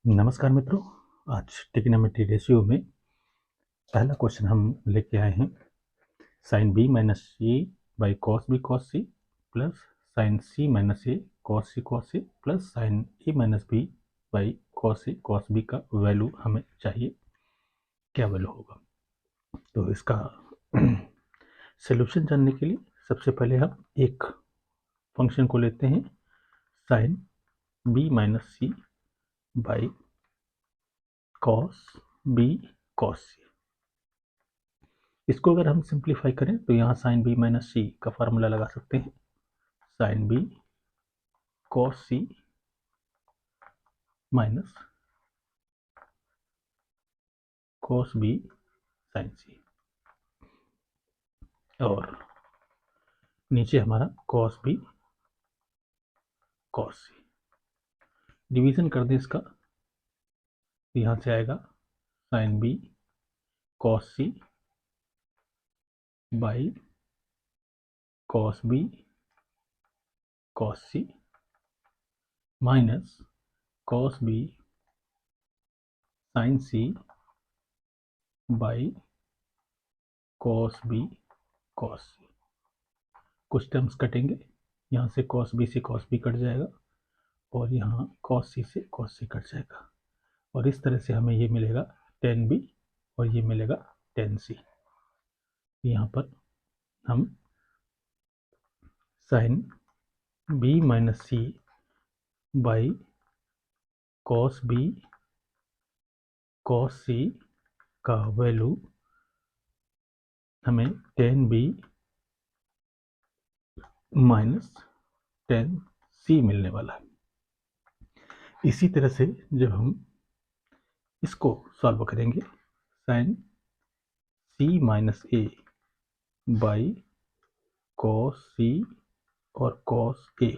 नमस्कार मित्रों। आज ट्रिग्नोमेट्री रेशियो में पहला क्वेश्चन हम लेके आए हैं। Sine B minus A by cos B cos C plus sine C minus A cos C plus sine A minus B by cos B का वैल्यू हमें चाहिए, क्या वैल्यू होगा। तो इसका सोल्यूशन जानने के लिए सबसे पहले हम एक फंक्शन को लेते हैं, sine B minus C by cos B cos सी। इसको अगर हम सिंप्लीफाई करें तो यहाँ साइन बी माइनस सी का फार्मूला लगा सकते हैं, साइन बी कॉस सी माइनस कॉस बी साइन सी, और नीचे हमारा कॉस बी कॉस सी। डिवीजन कर दें इसका, यहाँ से आएगा sine B cos C by cos B cos C minus cos B sine C by cos B cos सी। कुछ टर्म्स कटेंगे, यहाँ से कॉस बी से कॉस बी कट जाएगा और यहाँ कॉस सी से कॉस सी कट जाएगा, और इस तरह से हमें ये मिलेगा टेन बी और ये मिलेगा टेन सी। यहाँ पर हम sine B minus C by cos B cos C का वैल्यू हमें ten B minus ten C मिलने वाला है। इसी तरह से जब हम इसको सॉल्व करेंगे, sine C minus A by cos C और कॉस ए,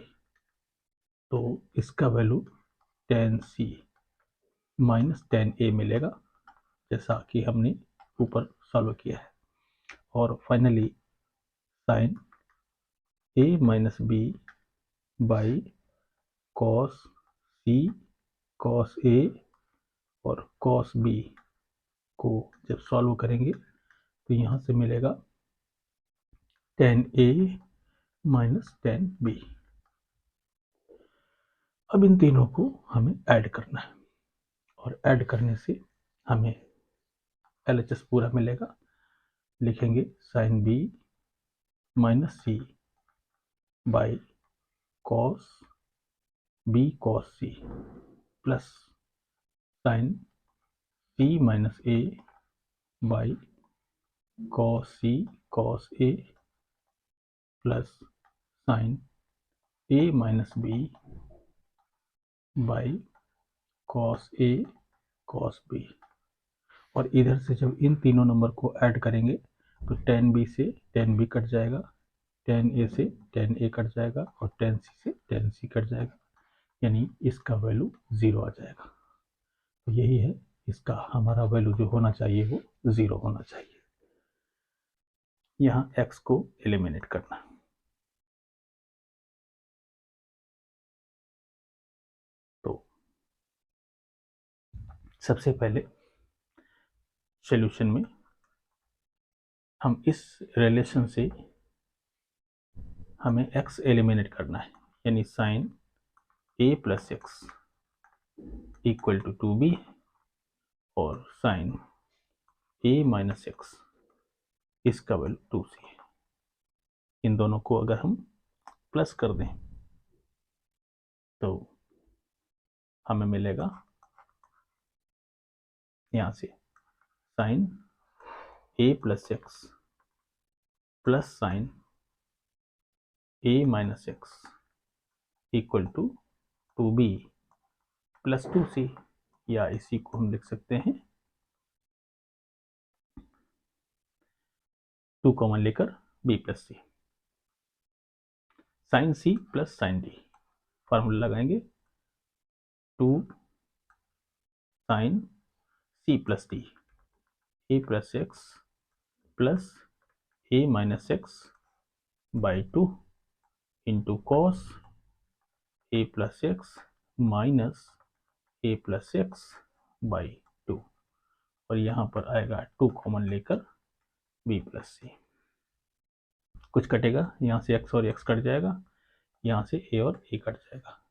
तो इसका value ten C minus ten A मिलेगा, जैसा कि हमने ऊपर सॉल्व किया है। और finally sine A minus B by cos C cos A और कॉस बी को जब सॉल्व करेंगे तो यहाँ से मिलेगा टेन ए माइनस टेन बी। अब इन तीनों को हमें ऐड करना है, और ऐड करने से हमें LHS पूरा मिलेगा। लिखेंगे sine B minus C by cos B cos C plus sine C minus A by cos C cos A plus sine A minus B by cos A cos B. और इधर से जब इन तीनों नंबर को add करेंगे तो ten B से ten B cut जाएगा, टेन ए से टेन ए कट जाएगा और टेन सी से टेन सी कट जाएगा, यानी इसका वैल्यू 0 आ जाएगा। तो यही है इसका हमारा वैल्यू जो होना चाहिए वो 0 होना चाहिए। यहाँ x को एलिमिनेट करना। तो सबसे पहले सॉल्यूशन में हम इस रिलेशन से हमें x एलिमिनेट करना है, यानी sine a plus x equal to 2b और साइन a माइनस एक्स इसका वैल्यू 2c है। इन दोनों को अगर हम प्लस कर दें तो हमें मिलेगा यहाँ से sine a plus x plus sine a minus x equal to 2b plus 2c, या इसी को हम लिख सकते हैं 2 कॉमन लेकर b plus C. Sine c plus sine d formula लगाएंगे, 2 sine c plus d a plus x plus a minus X by 2 into cos a plus X minus A plus X by 2, और यहाँ पर आएगा 2 common लेकर B plus सी। कुछ कटेगा, यहाँ से x और x कट जाएगा, यहाँ से a और a कट जाएगा।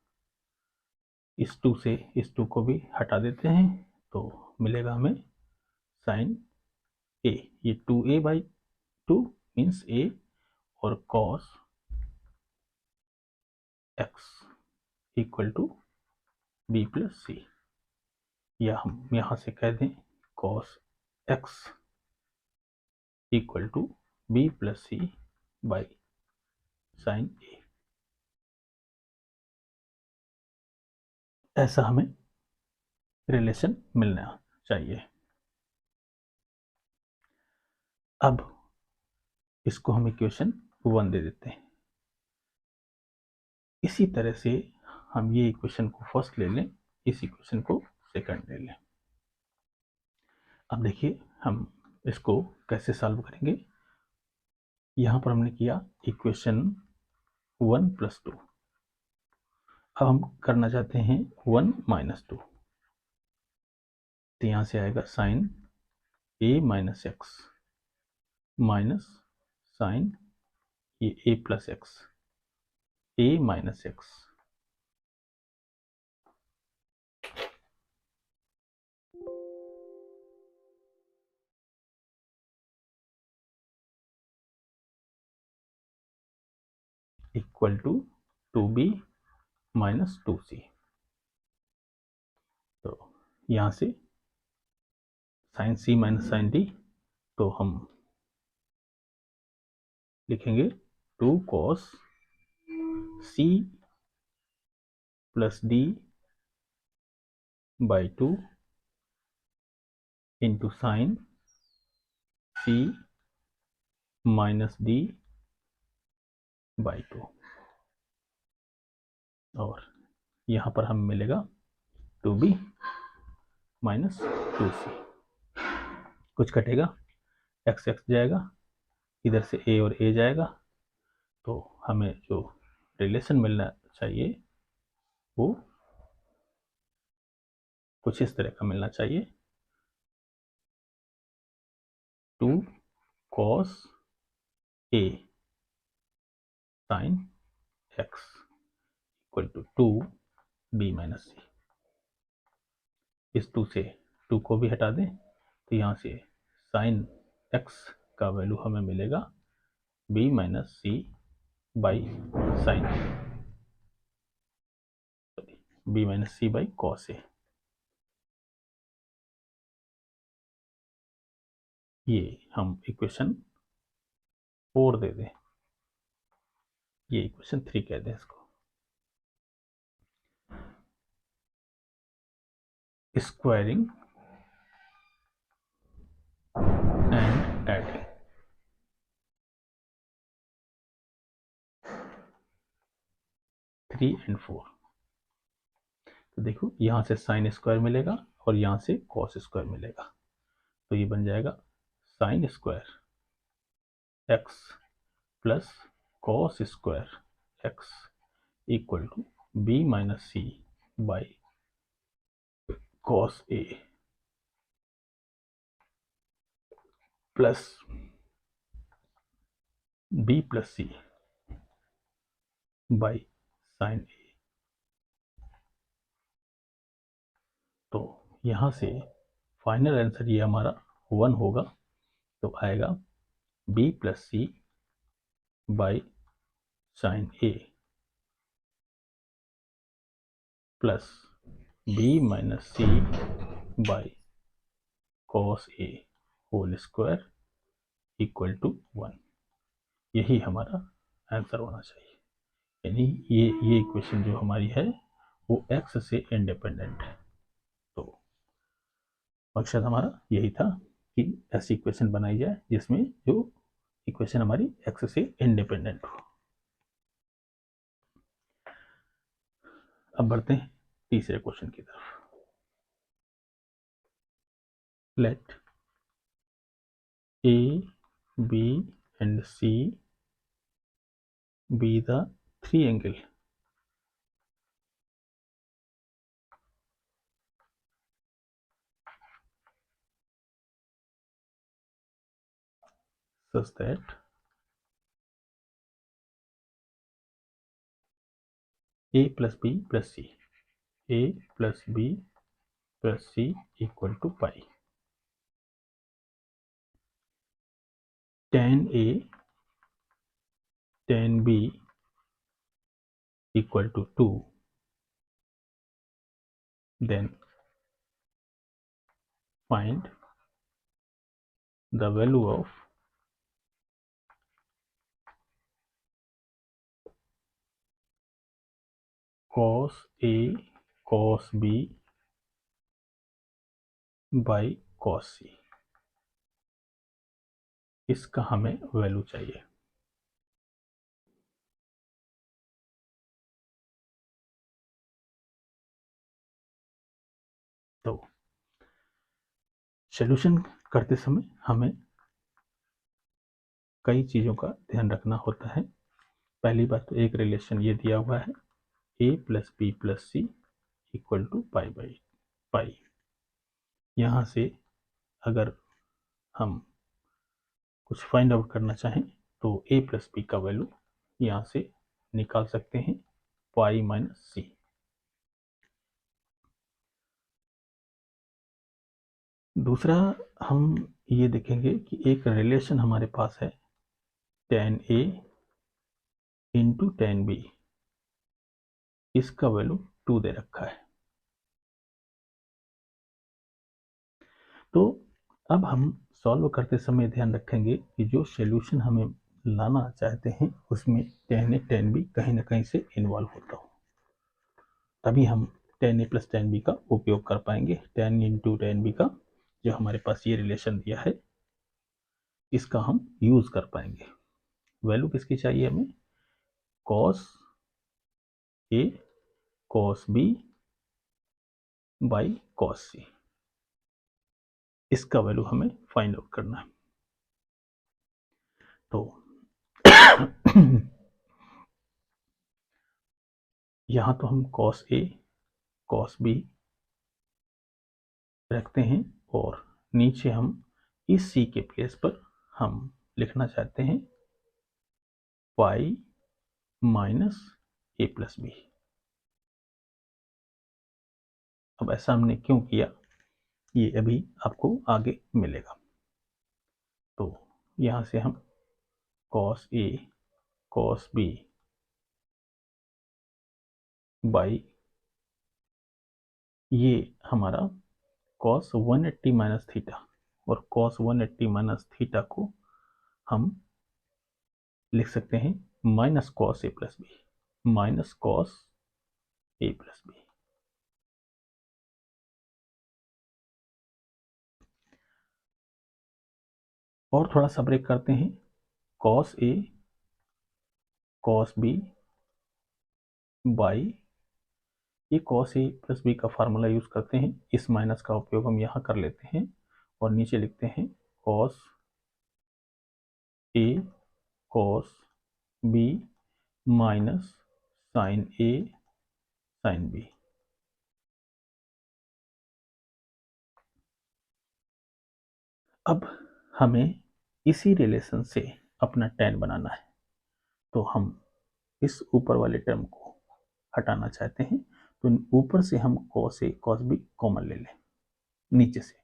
इस 2 से इस 2 को भी हटा देते हैं तो मिलेगा हमें साइन a। ये 2a बाई 2 मीन्स a, और cos x equal to B plus C, या हम यहाँ से कह दें cos x equal to B plus C by sine A. ऐसा हमें रिलेशन मिलना चाहिए। अब इसको हम इक्वेशन 1 दे देते हैं। इसी तरह से हम ये इक्वेशन को फर्स्ट ले लें, इस इक्वेशन को सेकंड ले लें। अब देखिए हम इसको कैसे सॉल्व करेंगे। यहाँ पर हमने किया इक्वेशन 1 प्लस 2। अब हम करना चाहते हैं 1 माइनस 2, तो यहाँ से आएगा sine A minus x minus sine ये A plus X, A minus x equal to 2b minus 2c। तो यहाँ से sine C minus sine D, तो हम लिखेंगे 2 cos C plus D by 2 into sine C minus D by 2, और यहाँ पर हमें मिलेगा 2b माइनस 2c। कुछ कटेगा, x x जाएगा, इधर से a और a जाएगा, तो हमें जो रिलेशन मिलना चाहिए वो कुछ इस तरह का मिलना चाहिए। 2 cos a sin x equal to 2b minus C. इस 2 से 2 को भी हटा दें तो यहाँ से साइन x का वैल्यू हमें मिलेगा b minus C by sine b minus C by cos A. ये हम इक्वेशन 4 दे दें, ये इक्वेशन 3 कह दें इसको। Squaring and adding. Three and 4, तो देखो यहाँ से साइन स्क्वायर मिलेगा और यहाँ से कॉस स्क्वायर मिलेगा, तो ये बन जाएगा sine square X plus cos square X equal to B minus C by cos A plus B plus C by sine A. तो यहाँ से फाइनल आंसर ये हमारा 1 होगा, तो आएगा b plus C by sine A plus b minus C by cos A whole square equal to 1। यही हमारा आंसर होना चाहिए, यानी ये इक्वेशन जो हमारी है वो x से इंडिपेंडेंट है। तो मकसद हमारा यही था कि ऐसी इक्वेशन बनाई जाए जिसमें जो इक्वेशन हमारी x से इंडिपेंडेंट हो। अब बढ़ते हैं तीसरे क्वेश्चन की तरफ। Let a b and c be the three angle such that a plus b plus c, a plus b plus c equal to pi. Tan a tan b equal to 2. Then find the value of cos a cos b by cos c. इसका हमें value चाहिए। तो solution करते समय हमें कई चीज़ों का ध्यान रखना होता है। पहली बात तो एक रिलेशन ये दिया हुआ है a plus B plus C equal to pi by pi. यहाँ से अगर हम कुछ फाइंड आउट करना चाहें तो a प्लस बी का वैल्यू यहाँ से निकाल सकते हैं पाई माइनस सी। दूसरा हम ये देखेंगे कि एक रिलेशन हमारे पास है tan a into tan b, इसका वैल्यू 2 दे रखा है। तो अब हम सॉल्व करते समय ध्यान रखेंगे कि जो सॉल्यूशन हमें लाना चाहते हैं उसमें tan a tan b कहीं ना कहीं से इन्वॉल्व होता हो, तभी हम tan a plus tan b का उपयोग कर पाएंगे। tan इंटू tan b का जो हमारे पास ये रिलेशन दिया है इसका हम यूज कर पाएंगे। वैल्यू किसकी चाहिए हमें? cos a cos b by cos c, इसका वैल्यू हमें फाइंड आउट करना है। तो यहां तो हम cos a cos b रखते हैं और नीचे हम इस c के प्लेस पर हम लिखना चाहते हैं pi minus A plus B. अब ऐसा हमने क्यों किया ये अभी आपको आगे मिलेगा। तो यहां से हम cos a cos b by ये हमारा cos 180 माइनस थीटा, और cos 180 माइनस थीटा को हम लिख सकते हैं minus cos a plus B, minus cos a plus B. और थोड़ा सा ब्रेक करते हैं, cos a cos b by ये cos a प्लस b का फार्मूला यूज करते हैं, इस माइनस का उपयोग हम यहाँ कर लेते हैं और नीचे लिखते हैं cos a cos b minus sin a sin b। अब हमें इसी रिलेशन से अपना tan बनाना है, तो हम इस ऊपर वाले टर्म को हटाना चाहते हैं। तो ऊपर से हम cos a cos b common ले लें नीचे से,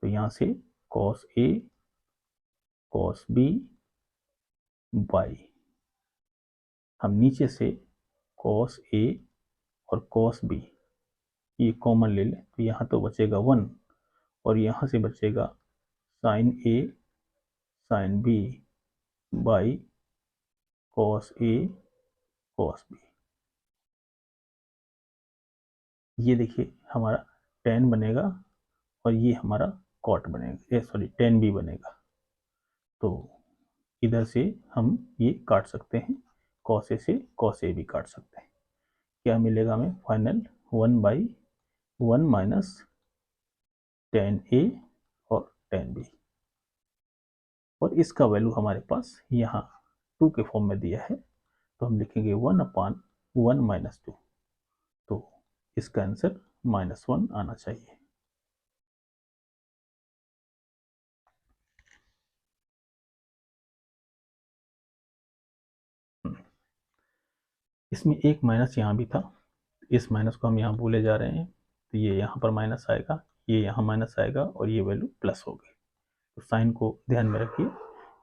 तो यहाँ से cos a cos b by हम नीचे से cos a और cos b ये कॉमन ले लें, तो यहाँ तो बचेगा 1 और यहाँ से बचेगा sin a sin b by cos a cos b। ये देखिए हमारा tan बनेगा और ये हमारा cot बनेगा, सॉरी tan b बनेगा। तो इधर से हम ये काट सकते हैं, cos a से cos a भी काट सकते हैं। क्या मिलेगा हमें फाइनल 1/1 माइनस tan a और tan b, और इसका वैल्यू हमारे पास यहाँ 2 के फॉर्म में दिया है, तो हम लिखेंगे 1/1 माइनस 2। तो इसका आंसर -1 आना चाहिए। इसमें एक माइनस यहाँ भी था, इस माइनस को हम यहाँ भूले जा रहे हैं, तो ये यहाँ पर माइनस आएगा, ये यहाँ माइनस आएगा और ये वैल्यू प्लस हो गई। तो साइन को ध्यान में रखिए,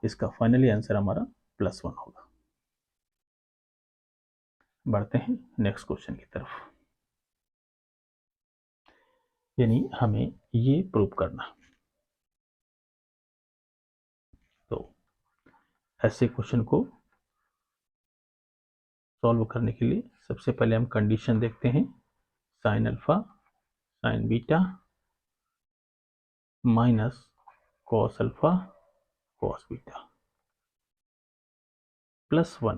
इसका फाइनली आंसर हमारा +1 होगा। बढ़ते हैं नेक्स्ट क्वेश्चन की तरफ, यानी हमें ये प्रूव करना। तो ऐसे क्वेश्चन को सॉल्व करने के लिए सबसे पहले हम कंडीशन देखते हैं, sine alpha sine beta minus cos alpha cos beta +1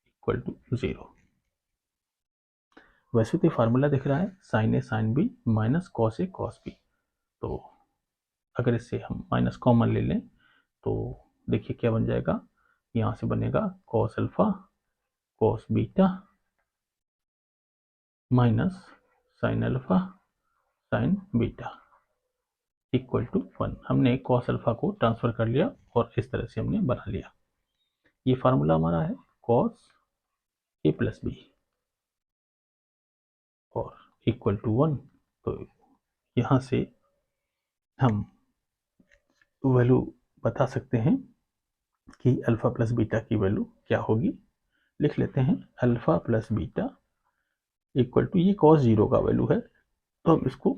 equal to 0। वैसे तो फार्मूला दिख रहा है sine A sine B minus cos A cos B, तो अगर इससे हम माइनस कॉमन ले लें तो देखिए क्या बन जाएगा, यहाँ से बनेगा cos alpha cos beta minus sine alpha sine beta equal to 1। हमने कॉस अल्फा को ट्रांसफर कर लिया और इस तरह से हमने बना लिया। ये फार्मूला हमारा है कॉस ए प्लस बी और इक्वल टू 1। तो यहाँ से हम वैल्यू बता सकते हैं कि अल्फा प्लस बीटा की वैल्यू क्या होगी। लिख लेते हैं alpha plus beta equal to, ये कॉस 0 का वैल्यू है तो हम इसको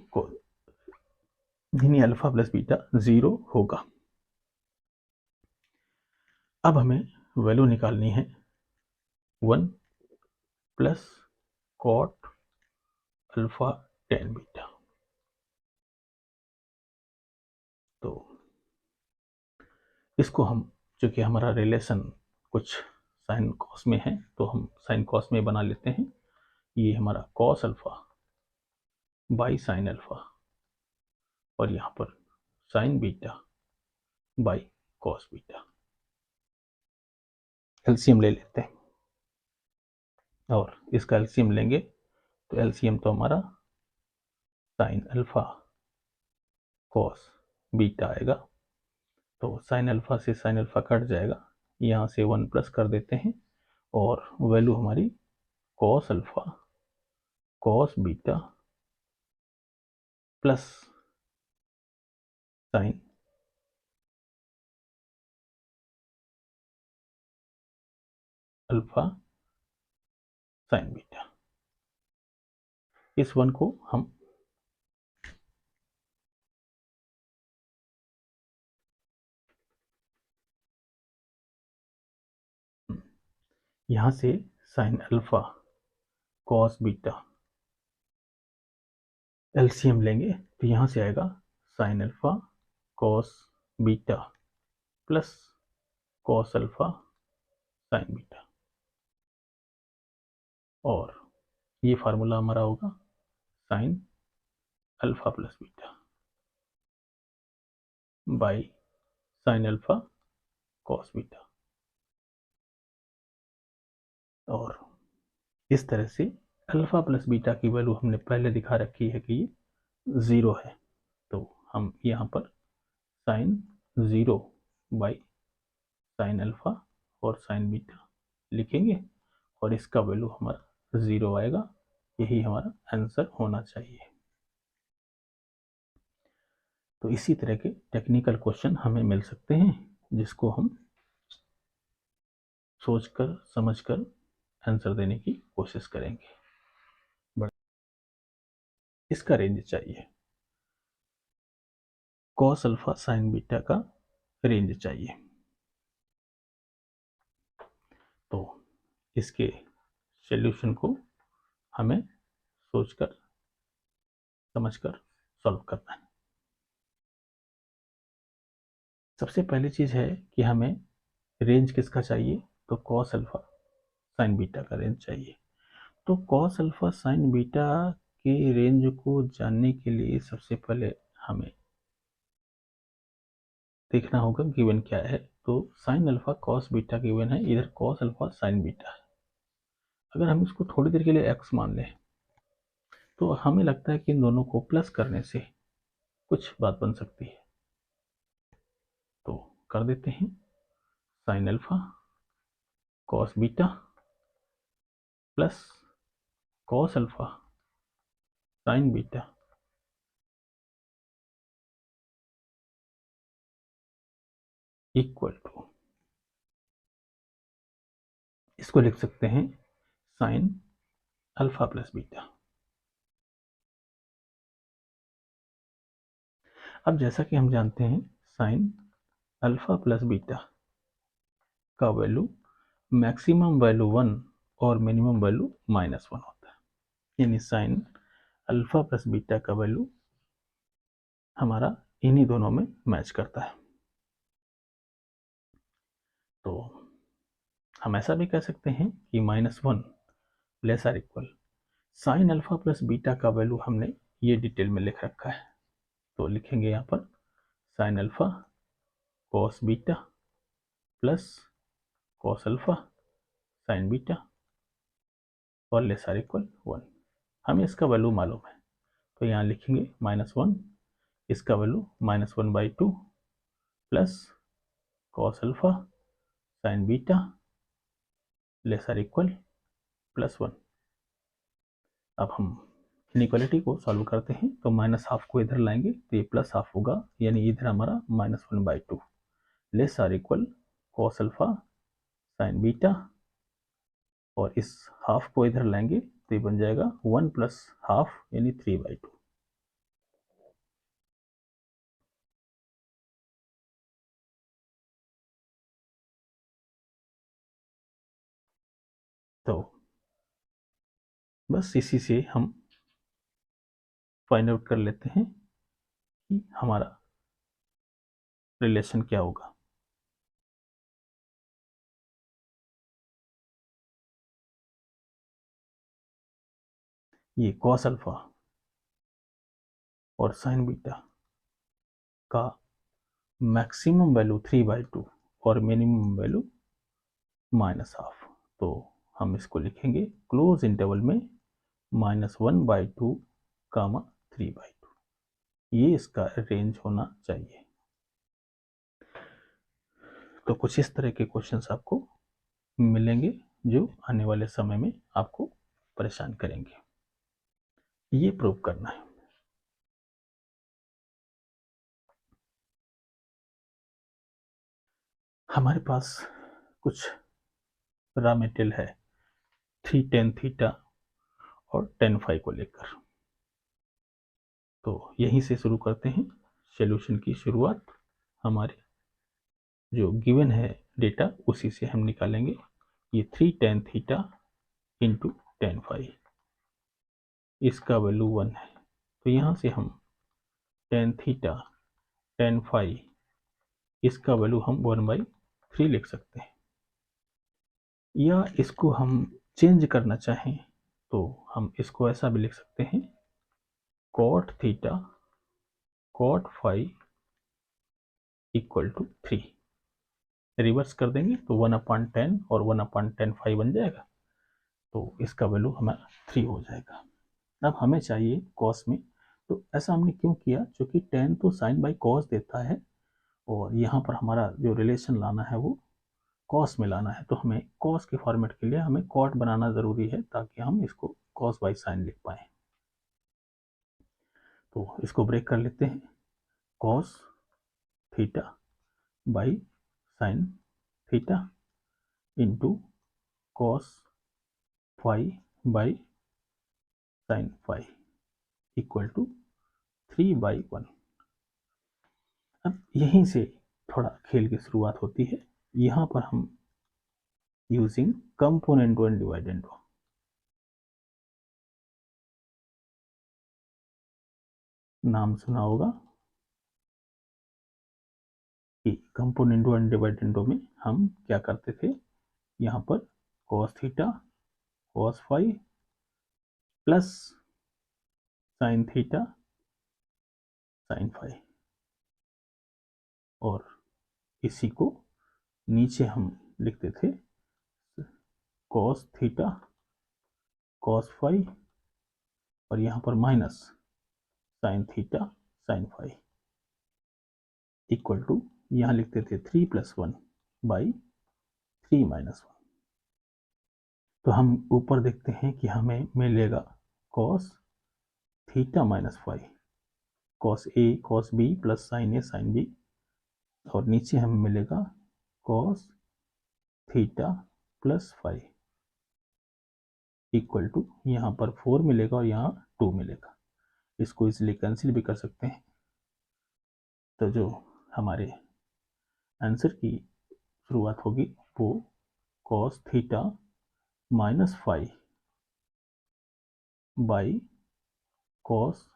यानी अल्फा प्लस बीटा 0 होगा। अब हमें वैल्यू निकालनी है 1 plus cot alpha tan beta. तो इसको हम, चूंकि हमारा रिलेशन कुछ साइन कॉस में है तो हम साइन कॉस में बना लेते हैं। ये हमारा cos alpha by sine alpha और यहाँ पर sign beta by cos beta. LCM ले लेते हैं और इसका एलसीएम लेंगे तो एलसीएम तो हमारा साइन अल्फा कॉस बीटा आएगा। तो साइन अल्फा से साइन अल्फा कट जाएगा, यहाँ से 1 प्लस कर देते हैं और वैल्यू हमारी cos alpha cos beta plus sign alpha sine beta. इस 1 को हम यहाँ से sign alpha cos beta LCM लेंगे तो यहाँ से आएगा sign alpha cos beta plus cos alpha sine beta और ये फार्मूला हमारा होगा sign alpha plus beta by sine alpha cos beta. और इस तरह से अल्फा प्लस बीटा की वैल्यू हमने पहले दिखा रखी है कि ये 0 है, तो हम यहाँ पर साइन 0 बाई साइन अल्फा और साइन बीटा लिखेंगे और इसका वैल्यू हमारा 0 आएगा। यही हमारा आंसर होना चाहिए। तो इसी तरह के टेक्निकल क्वेश्चन हमें मिल सकते हैं जिसको हम सोचकर समझकर आंसर देने की कोशिश करेंगे। इसका रेंज चाहिए, कॉस अल्फा साइन बीटा का रेंज चाहिए। तो इसके सॉल्यूशन को हमें सोचकर समझकर सॉल्व करना है। सबसे पहली चीज है कि हमें रेंज किसका चाहिए, तो कॉस अल्फा साइन बीटा का रेंज चाहिए। तो कॉस अल्फा साइन बीटा के रेंज को जानने के लिए सबसे पहले हमें देखना होगा गिवन क्या है। तो sign alpha cos beta given है, इधर कॉस अल्फा साइन बीटा है। अगर हम इसको थोड़ी देर के लिए एक्स मान लें तो हमें लगता है कि इन दोनों को प्लस करने से कुछ बात बन सकती है। तो कर देते हैं sine alpha cos beta plus cos alpha sine beta equal to, इसको लिख सकते हैं साइन अल्फा प्लस बीटा। अब जैसा कि हम जानते हैं साइन अल्फा प्लस बीटा का वैल्यू मैक्सिमम वैल्यू 1 और मिनिमम वैल्यू -1 होता है, यानी साइन अल्फा प्लस बीटा का वैल्यू हमारा इन्हीं दोनों में मैच करता है। तो हम ऐसा भी कह सकते हैं कि -1 less or equal sine alpha plus beta का वैल्यू हमने ये डिटेल में लिख रखा है। तो लिखेंगे यहाँ पर sign alpha cos beta plus cos alpha sine beta और लेस आर इक्वल 1। हमें इसका वैल्यू मालूम है, तो यहाँ लिखेंगे -1, इसका value -1/2 plus cos alpha sine beta less or equal +1। अब हम इनइक्वालिटी को सॉल्व करते हैं, तो -12 को इधर लाएंगे तो ये +12 होगा, यानी इधर हमारा -1/2 less or equal cos alpha sine beta, और इस हाफ को इधर लाएंगे तो ये बन जाएगा 1 + ½ यानी 3/2। तो बस इसी से हम फाइंड आउट कर लेते हैं कि हमारा रिलेशन क्या होगा। ये कॉस अल्फा और साइन बीटा का मैक्सिमम वैल्यू 3/2 और मिनिमम वैल्यू -12, तो हम इसको लिखेंगे क्लोज इंटरवल में -1/2, 3/2, ये इसका रेंज होना चाहिए। तो कुछ इस तरह के क्वेश्चंस आपको मिलेंगे जो आने वाले समय में आपको परेशान करेंगे, ये प्रूव करना है। हमारे पास कुछ रॉ मेटेरियल है 3 tan थीटा और tan फाई को लेकर, तो यहीं से शुरू करते हैं सॉल्यूशन की शुरुआत। हमारे जो गिवन है डेटा उसी से हम निकालेंगे। ये 3 tan theta into tan phi, इसका वैल्यू 1 है, तो यहाँ से हम tan थीटा tan फाई इसका वैल्यू हम 1/3 लिख सकते हैं, या इसको हम चेंज करना चाहें तो हम इसको ऐसा भी लिख सकते हैं cot theta cot phi equal to 3। Reverse कर देंगे तो 1/10 और 1/tan फाई बन जाएगा, तो इसका वैल्यू हमारा 3 हो जाएगा। अब हमें चाहिए कॉस में, तो ऐसा हमने क्यों किया, क्योंकि tan तो साइन बाई कॉस देता है और यहाँ पर हमारा जो रिलेशन लाना है वो कॉस में लाना है, तो हमें कॉस के फॉर्मेट के लिए हमें कॉट बनाना ज़रूरी है ताकि हम इसको कॉस बाई साइन लिख पाएँ। तो इसको ब्रेक कर लेते हैं, cos theta by sine theta into cos phi by sine phi equal to 3/1। अब यहीं से थोड़ा खेल की शुरुआत होती है। यहाँ पर हम using component one dividend one, नाम सुना होगा कि कंपोनेंट वन डिवाइडेंड में हम क्या करते थे, यहाँ पर cos theta cos phi plus sine theta sine phi, और इसी को नीचे हम लिखते थे कॉस थीटा कॉस फाई और यहाँ पर minus sine theta sine phi equal to, यहाँ लिखते थे 3 + 1/3 - 1। तो हम ऊपर देखते हैं कि हमें मिलेगा cos theta minus phi, cos A cos B plus sine A sine B, और नीचे हमें मिलेगा cos theta plus phi equal to, यहाँ पर 4 मिलेगा और यहाँ 2 मिलेगा। इसको इसलिए कैंसिल भी कर सकते हैं। तो जो हमारे आंसर की शुरुआत होगी वो cos theta minus phi by cos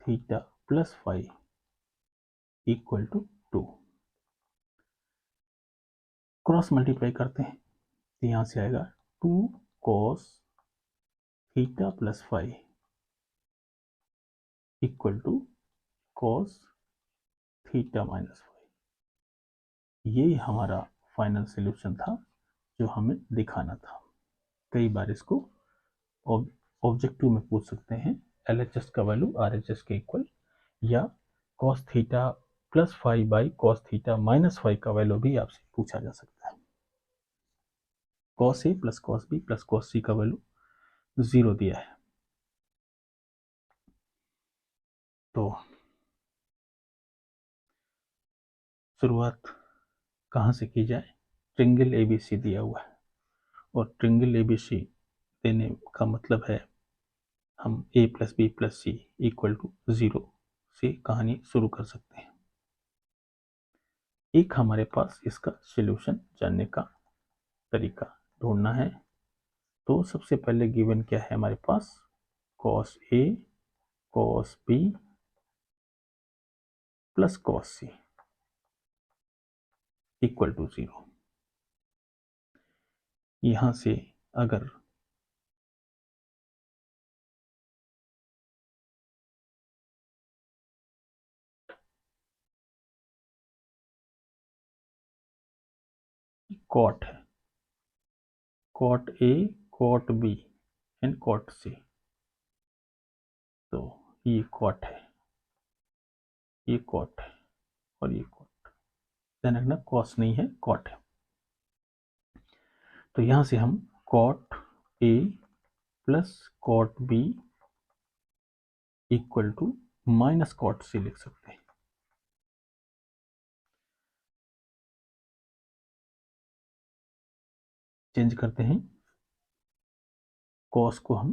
theta plus phi equal to 2। Cross multiply करते हैं तो यहाँ से आएगा 2 cos theta plus phi equal to cos theta minus phi. ये हमारा फाइनल सॉल्यूशन था जो हमें दिखाना था। कई बार इसको ऑब्जेक्टिव में पूछ सकते हैं, LHS का वैल्यू RHS के इक्वल, या cos theta plus phi by cos theta minus phi का वैल्यू भी आपसे पूछा जा सकता है। Cos A plus cos B plus cos C का वैल्यू 0 दिया है। तो शुरुआत कहाँ से की जाए? ट्रिंगल ABC दिया हुआ है, और ट्रिंगल ABC देने का मतलब है हम A plus B plus C equal to 0 से कहानी शुरू कर सकते हैं। एक हमारे पास इसका सॉल्यूशन जानने का तरीका ढूंढना है। तो सबसे पहले गिवन क्या है हमारे पास? Cos A cos B plus cos C equal to 0। यहां से अगर कॉट है, cot A cot B and cot C, तो ये कॉट है, ये कॉट है और ये कॉट, ध्यान रखना कॉस नहीं है, कॉट है। तो यहां से हम cot A plus cot B equal to minus cot C लिख सकते हैं। चेंज करते हैं, कॉस को हम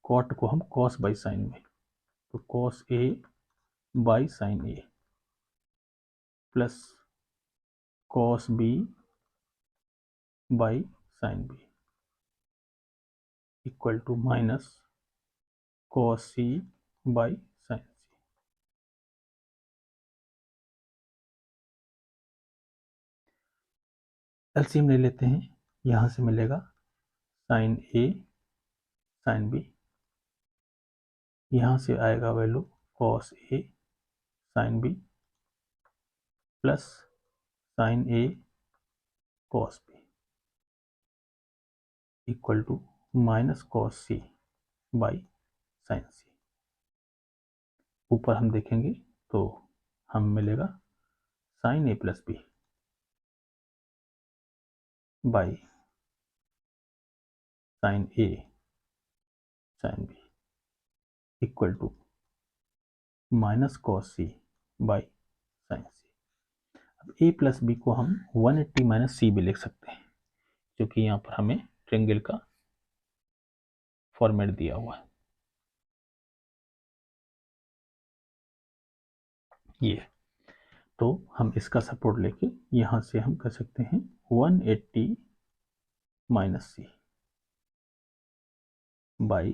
कॉट को हम कॉस बाई साइन में, तो cos A by sine A plus cos B by sine B equal to minus cos C by sine C. LCM ले लेते हैं, यहां से मिलेगा साइन ए साइन बी, यहां से आएगा value cos A sine B plus sine A cos B equal to minus cos C by sine C. ऊपर हम देखेंगे तो हम मिलेगा sine A plus B by sine A sine B equal to minus cos C by sine C. अब A plus B को हम 180 minus सी भी लिख सकते हैं, क्योंकि यहाँ पर हमें ट्रायंगल का फॉर्मेट दिया हुआ है। ये तो हम इसका सपोर्ट लेके यहाँ से हम कर सकते हैं 180 minus C by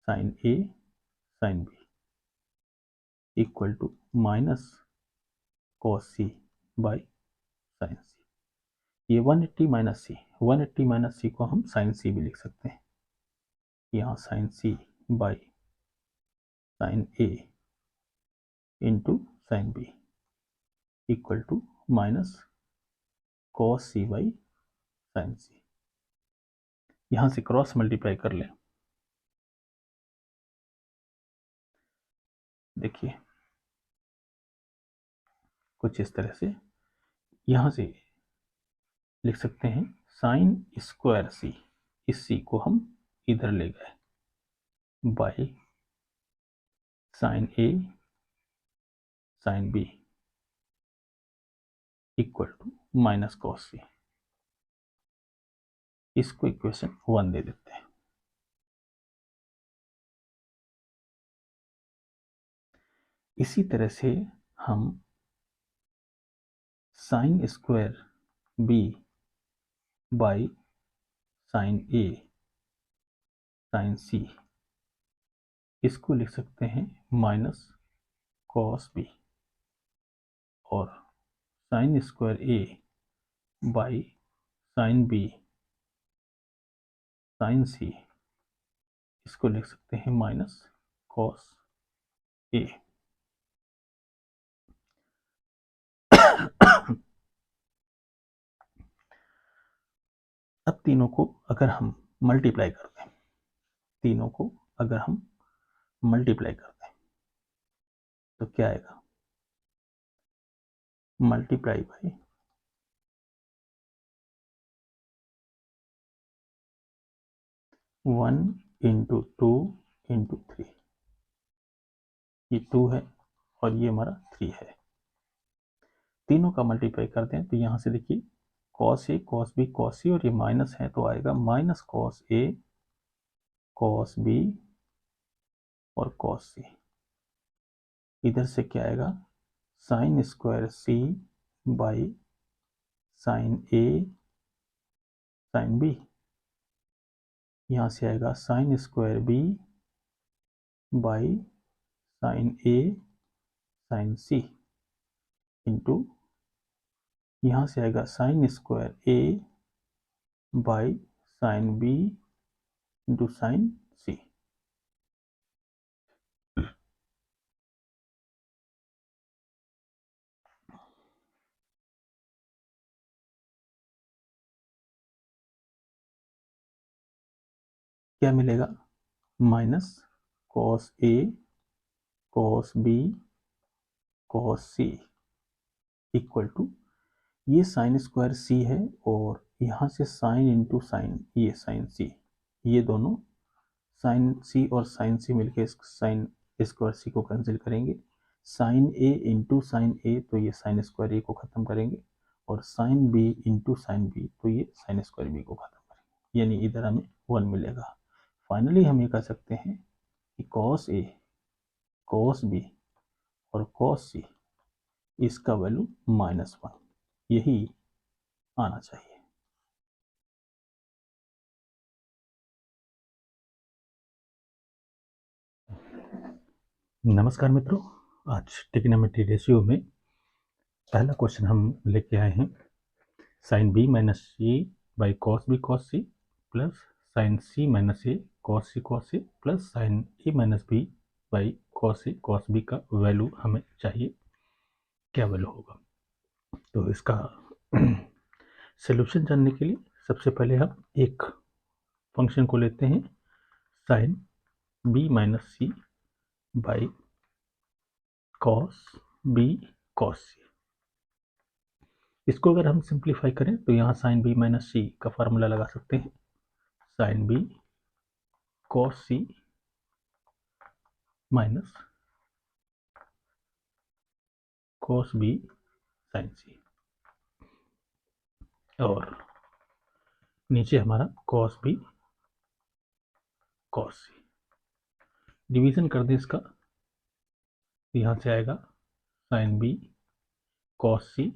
sine A sine B equal to minus cos C by sine C. ये 180 माइनस सी, 180 माइनस सी को हम साइन सी भी लिख सकते हैं, यहाँ sine C by sine A into sine B equal to minus cos C by sine C. यहाँ से क्रॉस मल्टीप्लाई कर लें, देखिए कुछ इस तरह से यहाँ से लिख सकते हैं साइन स्क्वायर सी, इस सी को हम इधर ले गए, by sine A sine B equal to minus cos सी। इसको इक्वेशन 1 दे देते हैं। इसी तरह से हम sine square B by sine A sine C, इसको लिख सकते हैं माइनस कॉस बी, और sine square A by sine B sine C, इसको लिख सकते हैं माइनस कॉस ए। अब तीनों को अगर हम मल्टीप्लाई कर दें, तीनों को अगर हम मल्टीप्लाई कर दें तो क्या आएगा, मल्टीप्लाई बाई 1 इंटू 2 इंटू 3, ये 2 है और ये हमारा 3 है। तीनों का मल्टीप्लाई करते हैं तो यहाँ से देखिए cos A cos B cos C, और ये माइनस है तो आएगा minus cos A cos B और कॉस सी। इधर से क्या आएगा, sine square C by sine A sine B, यहाँ से आएगा sine square B by sine A sine C, into यहाँ से आएगा sine square A by sine B into sine C. क्या मिलेगा, minus cos A cos B cos C equal to, ये sine square C है और यहाँ से साइन इंटू साइन, ये साइन सी, ये दोनों साइन सी और साइन सी मिलकर इस साइन स्क्वायर सी को कैंसिल करेंगे। Sine A into sine A, तो ये साइन स्क्वायर ए को ख़त्म करेंगे, और sine B into sine B, तो ये साइन स्क्वायर बी को ख़त्म करेंगे, यानी इधर हमें 1 मिलेगा। फाइनली हम ये कह सकते हैं कि कॉस ए कॉस बी और कॉस सी, इसका वैल्यू -1, यही आना चाहिए। नमस्कार मित्रों, आज ट्रिग्नोमेट्री रेशियो में पहला क्वेश्चन हम लेके आए हैं, sine B minus C by cos B cos C plus sine C minus A cos C plus sine A minus B by cos B का वैल्यू हमें चाहिए, क्या वैल्यू होगा। तो इसका सॉल्यूशन जानने के लिए सबसे पहले हम एक फंक्शन को लेते हैं, sine B minus C by cos B cos सी। इसको अगर हम सिंप्लीफाई करें तो यहाँ साइन बी माइनस सी का फार्मूला लगा सकते हैं, साइन बी कॉस सी माइनस कॉस बी साइन सी, और नीचे हमारा कॉस बी कॉस सी। डिवीजन कर दें इसका, यहाँ से आएगा sine B cos C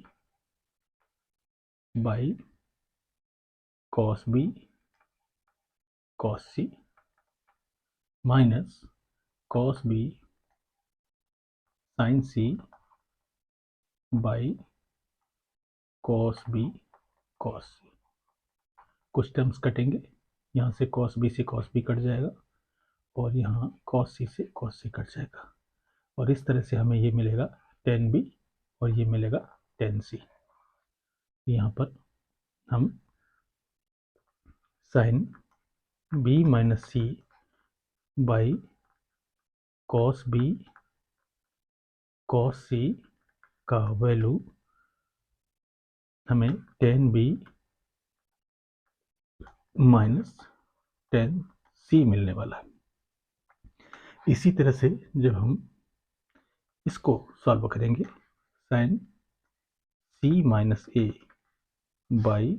by cos B cos C minus cos B sine C by cos B cos सी। कुछ टर्म्स कटेंगे, यहाँ से कॉस बी से कॉस बी कट जाएगा, और यहाँ कॉस सी से कॉस सी कट जाएगा, और इस तरह से हमें ये मिलेगा टेन बी और ये मिलेगा टेन सी। यहाँ पर हम sine B minus C by cos B cos C का वैल्यू हमें टेन बी माइनस 10c मिलने वाला है। इसी तरह से जब हम इसको सॉल्व करेंगे, sine c minus A by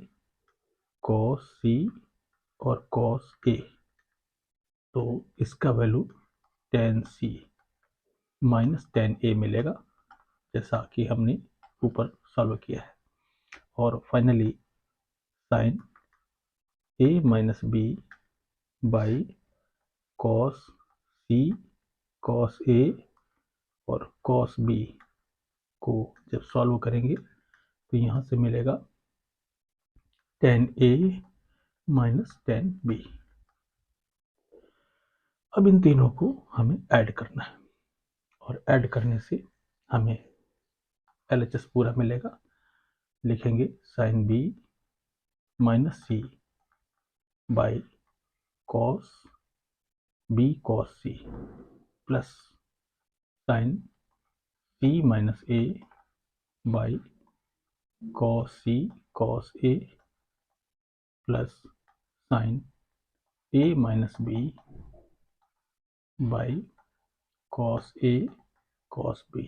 cos c और कॉस a, तो इसका वैल्यू 10c माइनस 10a मिलेगा, जैसा कि हमने ऊपर सॉल्व किया है। और finally sine a minus b by cos c cos a और कॉस b को जब सॉल्व करेंगे तो यहाँ से मिलेगा 10a माइनस 10b। अब इन तीनों को हमें ऐड करना है, और ऐड करने से हमें LHS पूरा मिलेगा। लिखेंगे sine b minus c by cos b cos c plus sine c minus a by cos c cos a plus sine a minus b by cos a cos b।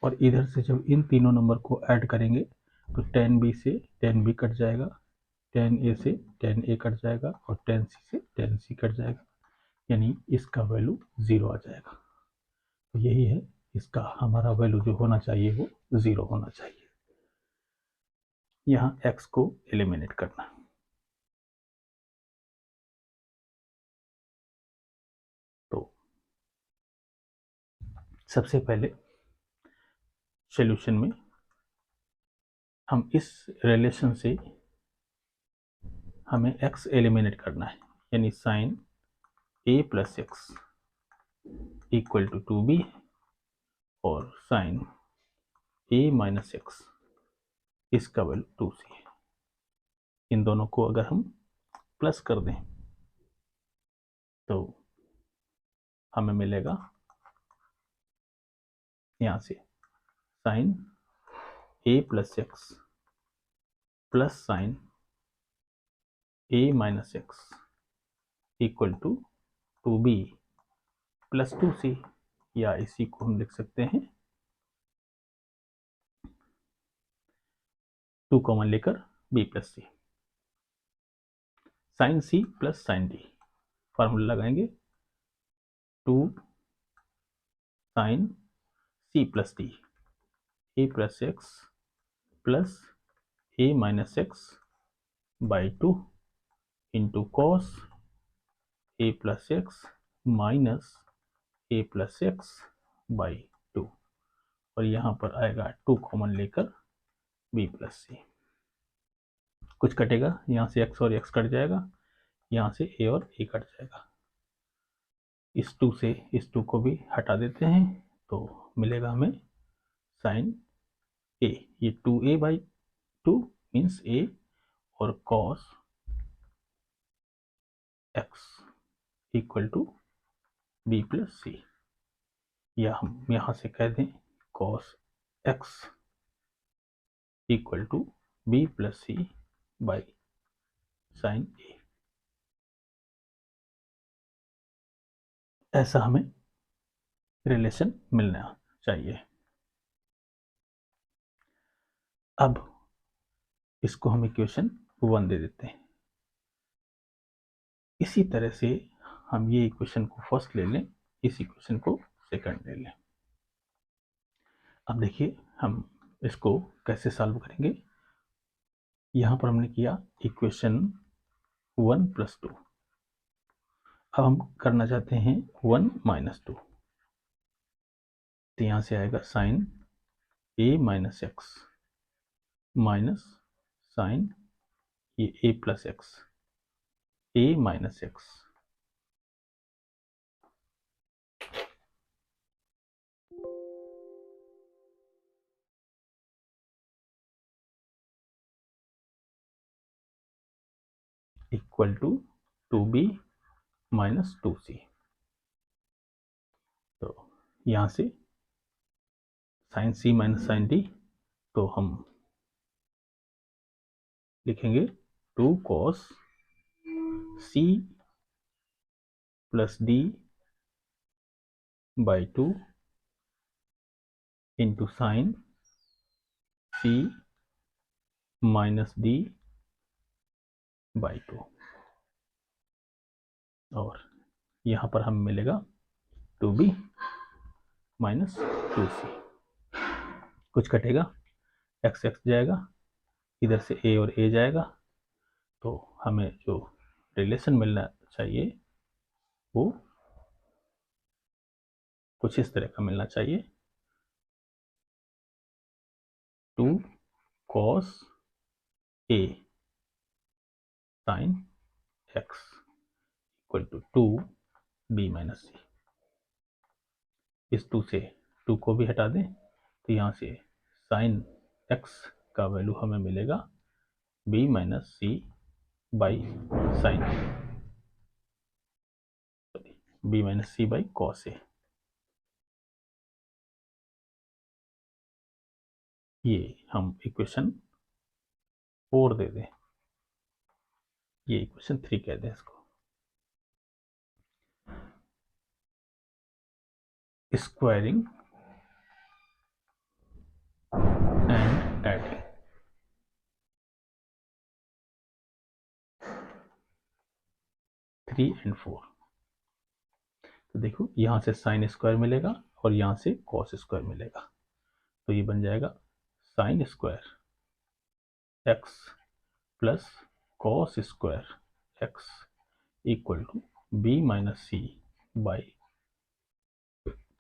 और इधर से जब इन तीनों नंबर को add करेंगे तो 10b से 10b cut जाएगा, 10a से 10a कट जाएगा और 10c से 10c कट जाएगा, यानी इसका वैल्यू 0 आ जाएगा। तो यही है इसका, हमारा वैल्यू जो होना चाहिए वो 0 होना चाहिए। यहाँ x को एलिमिनेट करना। तो सबसे पहले सॉल्यूशन में हम इस रिलेशन से हमें x एलिमिनेट करना है, यानी sine a plus x equal to 2b और साइन a माइनस एक्स इसका वैल्यू 2c है। इन दोनों को अगर हम प्लस कर दें तो हमें मिलेगा यहाँ से sine a plus x plus sine a minus x equal to 2b plus 2c, या इसी को हम लिख सकते हैं 2 कॉमन लेकर b plus C, sine c plus sine d। Formula लगाएंगे 2 sine c plus d a plus x plus a minus X by 2 into cos a plus X minus a plus X by 2, और यहाँ पर आएगा 2 common लेकर b plus सी। कुछ कटेगा, यहाँ से x और x कट जाएगा, यहाँ से a और a कट जाएगा। इस 2 से इस 2 को भी हटा देते हैं तो मिलेगा हमें साइन a, ये 2a बाई 2 मीन्स a और cos x equal to b plus C, या हम यहाँ से कह दें cos x equal to b plus C by sine a। ऐसा हमें रिलेशन मिलना चाहिए। अब इसको हम इक्वेशन 1 दे देते हैं। इसी तरह से हम ये इक्वेशन को फर्स्ट ले लें, इस इक्वेशन को सेकंड ले लें। अब देखिए हम इसको कैसे सॉल्व करेंगे। यहाँ पर हमने किया इक्वेशन 1 प्लस 2, अब हम करना चाहते हैं 1 माइनस 2, तो यहाँ से आएगा sine a minus x minus sine ये a plus x a minus x equal to 2b minus 2c। तो यहाँ से sine c minus sine d, तो हम लिखेंगे 2 cos c plus D by 2 into sine c minus D by 2, और यहाँ पर हमें मिलेगा 2b माइनस 2c। कुछ कटेगा, x जाएगा, इधर से a और a जाएगा, तो हमें जो रिलेशन मिलना चाहिए वो कुछ इस तरह का मिलना चाहिए, 2 cos a sin x equal to 2b minus C. इस 2 से 2 को भी हटा दें तो यहाँ से sin x का वैल्यू हमें मिलेगा b minus C by sine, b minus C by cos A. ये हम इक्वेशन 4 दे दें, ये इक्वेशन 3 कह दें इसको। Squaring and adding, three and 4। तो देखो यहाँ से साइन स्क्वायर मिलेगा और यहाँ से कॉस स्क्वायर मिलेगा, तो ये बन जाएगा sine square X plus cos square X equal to B minus C by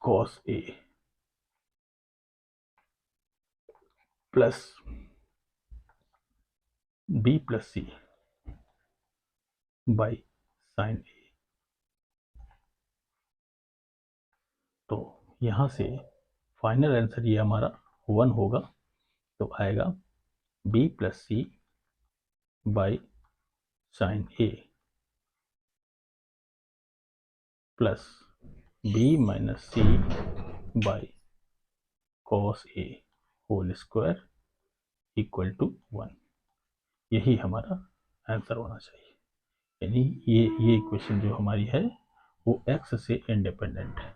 cos A plus B plus C by sine A. तो यहाँ से फाइनल आंसर ये हमारा 1 होगा, तो आएगा b plus C by sine A plus b minus C by cos A whole square equal to 1। यही हमारा आंसर होना चाहिए, यानी ये इक्वेशन जो हमारी है वो x से इंडिपेंडेंट है।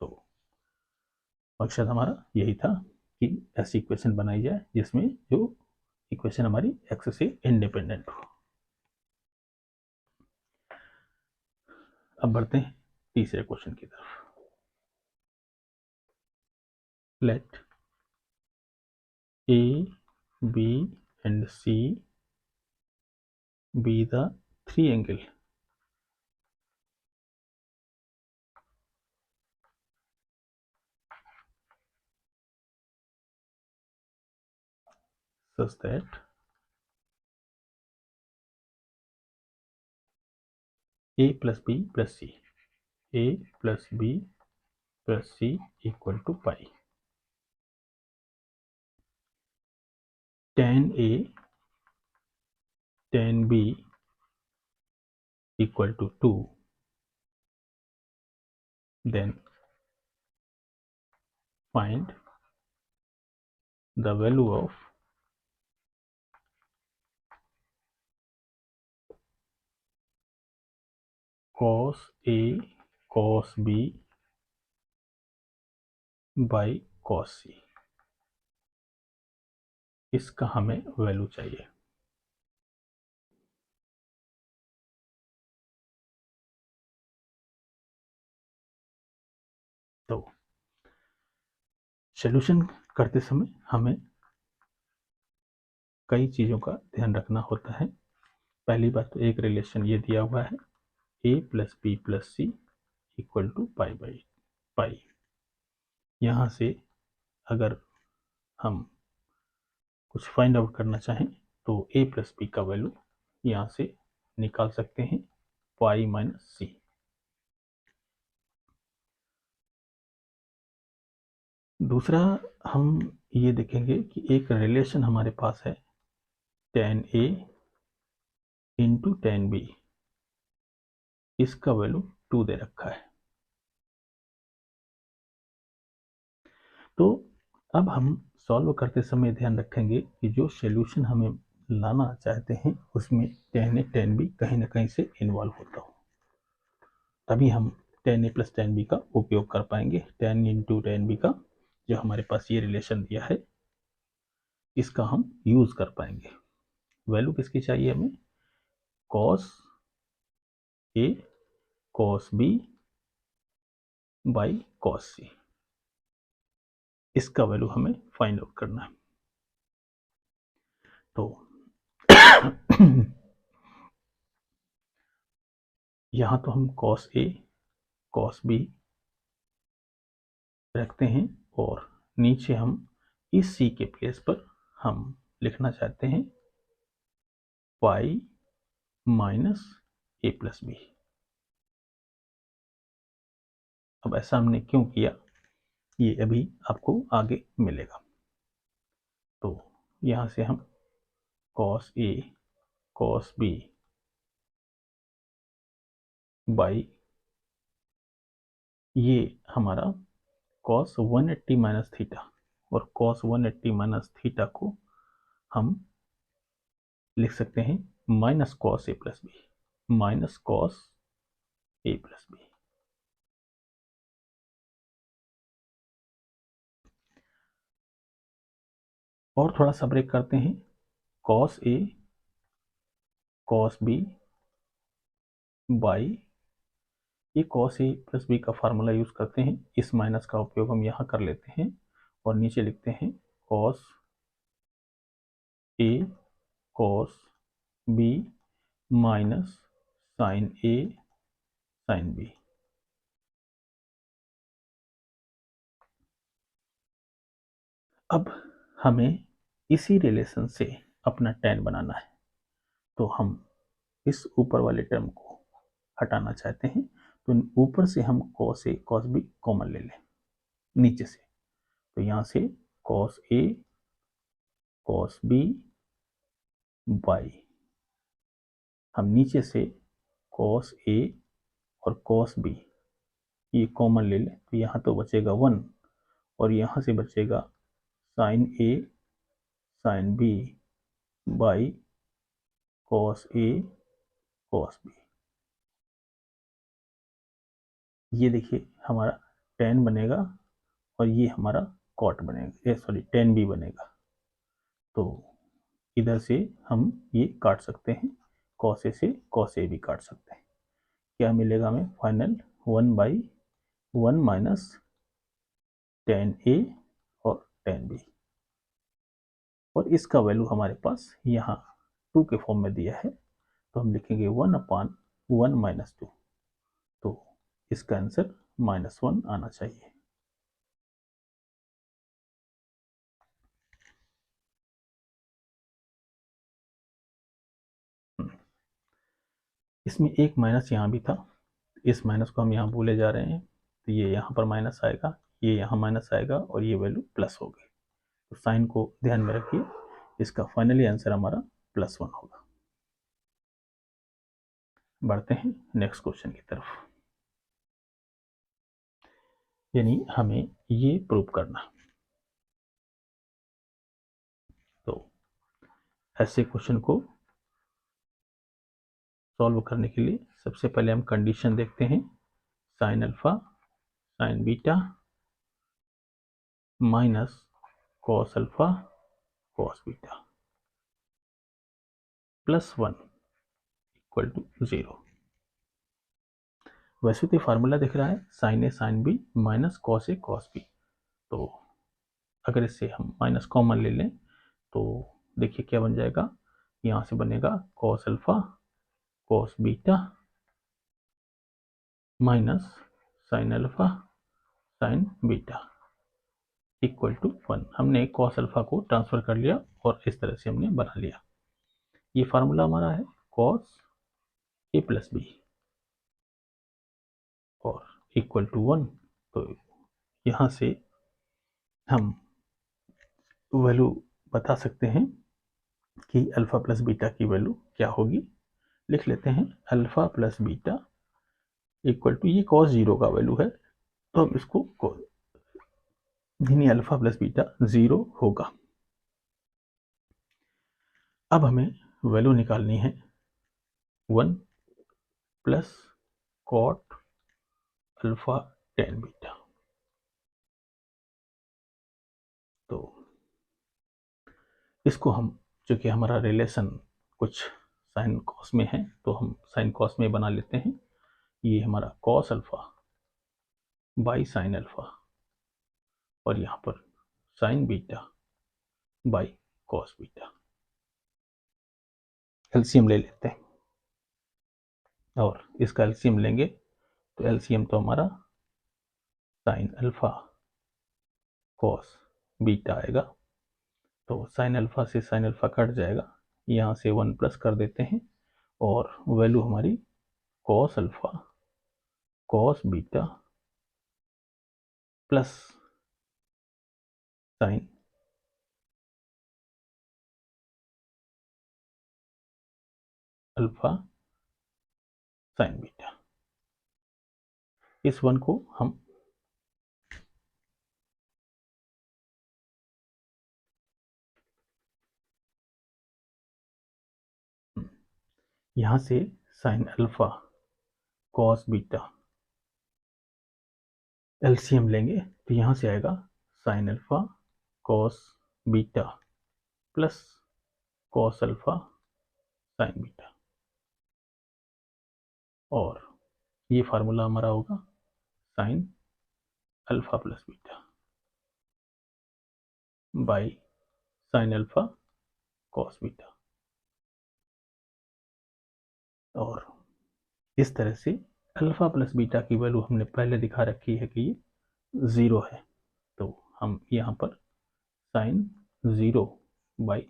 तो मकसद हमारा यही था कि ऐसी इक्वेशन बनाई जाए जिसमें जो इक्वेशन हमारी x से इंडिपेंडेंट हो। अब बढ़ते हैं तीसरे क्वेश्चन की तरफ। Let A, B and C be the triangle such that A plus B plus C, A plus B plus C equal to pi, tan A tan B equal to 2, then find the value of cos A cos B by cos C। इसका हमें value चाहिए। तो solution करते समय हमें कई चीज़ों का ध्यान रखना होता है। पहली बात तो एक रिलेशन ये दिया हुआ है a plus B plus C equal to pi by pi. यहाँ से अगर हम कुछ फाइंड आउट करना चाहें तो a प्लस बी का वैल्यू यहाँ से निकाल सकते हैं पाई माइनस सी। दूसरा हम ये देखेंगे कि एक रिलेशन हमारे पास है tan A into tan B, इसका वैल्यू 2 दे रखा है। तो अब हम सॉल्व करते समय ध्यान रखेंगे कि जो सॉल्यूशन हमें लाना चाहते हैं उसमें tan A tan B कहीं ना कहीं से इन्वॉल्व होता हो, तभी हम tan A plus tan B का उपयोग कर पाएंगे। tan इंटू tan B का जो हमारे पास ये रिलेशन दिया है इसका हम यूज कर पाएंगे। वैल्यू किसकी चाहिए हमें? cos A cos B by cos C, इसका वैल्यू हमें फाइंड आउट करना है। तो यहां तो हम cos A cos B रखते हैं और नीचे हम इस C के प्लेस पर हम लिखना चाहते हैं pi minus A plus B। अब ऐसा हमने क्यों किया ये अभी आपको आगे मिलेगा। तो यहां से हम cos A cos B by ये हमारा cos 180 माइनस थीटा, और cos 180 माइनस थीटा को हम लिख सकते हैं minus cos A plus B, minus cos A plus B। और थोड़ा सा ब्रेक करते हैं, cos A cos B by ये cos A प्लस B का फार्मूला यूज करते हैं, इस माइनस का उपयोग हम यहाँ कर लेते हैं और नीचे लिखते हैं cos A cos B minus sin A sin B। अब हमें इसी रिलेशन से अपना tan बनाना है, तो हम इस ऊपर वाले टर्म को हटाना चाहते हैं, तो ऊपर से हम cos A cos B common ले लें नीचे से, तो यहाँ से cos A cos B by हम नीचे से cos A और cos B ये कॉमन ले लें, तो यहाँ तो बचेगा 1 और यहाँ से बचेगा sin A sin B by cos A cos B। ये देखिए हमारा tan बनेगा और ये हमारा cot बनेगा, सॉरी tan B बनेगा। तो इधर से हम ये काट सकते हैं, cos A से cos A भी काट सकते हैं। क्या मिलेगा हमें फाइनल 1/1 माइनस tan A और tan B, और इसका वैल्यू हमारे पास यहाँ 2 के फॉर्म में दिया है, तो हम लिखेंगे 1/1 माइनस 2, तो इसका आंसर -1 आना चाहिए। इसमें एक माइनस यहाँ भी था, इस माइनस को हम यहाँ भूले जा रहे हैं, तो ये यहाँ पर माइनस आएगा, ये यहाँ माइनस आएगा और ये वैल्यू प्लस हो गई, तो साइन को ध्यान में रखिए, इसका फाइनली आंसर हमारा +1 होगा। बढ़ते हैं नेक्स्ट क्वेश्चन की तरफ, यानी हमें ये प्रूव करना। तो ऐसे क्वेश्चन को सॉल्व करने के लिए सबसे पहले हम कंडीशन देखते हैं, sine alpha sine beta minus cos alpha cos beta +1 equal to 0। वैसे तो फार्मूला दिख रहा है sine A sine B minus cos A cos B, तो अगर इससे हम माइनस कॉमन ले लें तो देखिए क्या बन जाएगा, यहाँ से बनेगा cos alpha cos beta minus sine alpha sine beta equal to 1। हमने कॉस अल्फा को ट्रांसफर कर लिया और इस तरह से हमने बना लिया। ये फार्मूला हमारा है कॉस ए प्लस बी और इक्वल टू 1, तो यहाँ से हम वैल्यू बता सकते हैं कि अल्फा प्लस बीटा की वैल्यू क्या होगी। लिख लेते हैं alpha plus beta equal to, ये कॉस 0 का वैल्यू है तो हम इसको यानी अल्फा प्लस बीटा 0 होगा। अब हमें वैल्यू निकालनी है 1 plus cot alpha tan beta. तो इसको हम, चूँकि हमारा रिलेशन कुछ साइन कॉस में है, तो हम साइन कॉस में बना लेते हैं। ये हमारा cos alpha by sine alpha, और यहाँ पर sign beta by cos beta. LCM ले लेते हैं, और इसका एलसीएम लेंगे तो एलसीएम तो हमारा साइन अल्फा कॉस बीटा आएगा। तो साइन अल्फा से साइन अल्फा कट जाएगा, यहाँ से 1 प्लस कर देते हैं, और वैल्यू हमारी cos alpha cos beta plus sign alpha sine beta. इस 1 को हम यहाँ से sign alpha cos beta LCM लेंगे, तो यहाँ से आएगा sign alpha cos beta plus cos alpha sine beta, और ये फार्मूला हमारा होगा sign alpha plus beta by sine alpha cos beta. और इस तरह से अल्फा प्लस बीटा की वैल्यू हमने पहले दिखा रखी है कि ये 0 है, तो हम यहाँ पर साइन 0 बाई